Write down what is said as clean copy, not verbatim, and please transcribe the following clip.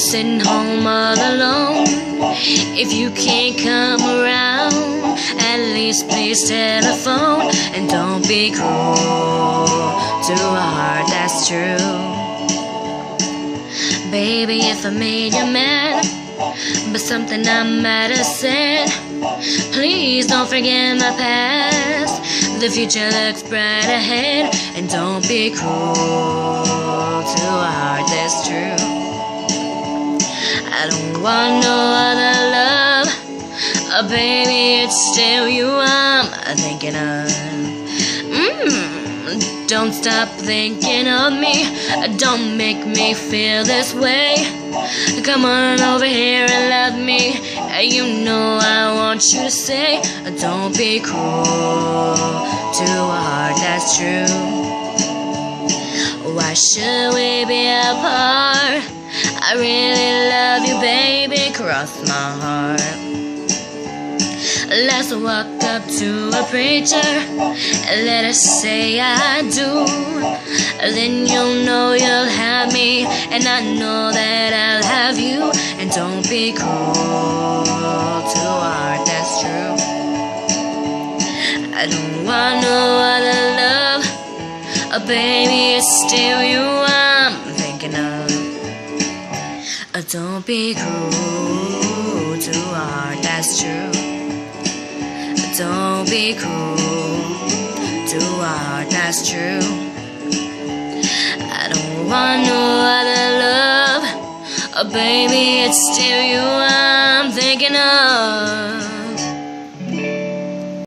sitting home all alone. If you can't come around, at least please telephone. And don't be cruel to a heart that's true. Baby, if I made you mad but something I might have said, please don't forget my past. The future looks bright ahead. And don't be cruel to a heart that's true. I don't want no other love. Oh baby, it's still you I'm thinking of. Don't stop thinking of me. Don't make me feel this way. Come on over here and love me. You know I want you to say, don't be cruel to a heart that's true. Why should we be apart? I really love you, baby, cross my heart. Let's walk up to a preacher and let us say I do. Then you'll know you'll have me, and I know that I'll have you. And don't be cruel to a heart that's true. I don't want no other love. Oh baby, it's still you I'm thinking of. Don't be cruel to a heart that's true. Don't be cruel to a heart that's true. I don't want no other love. Oh baby, it's still you I'm thinking of.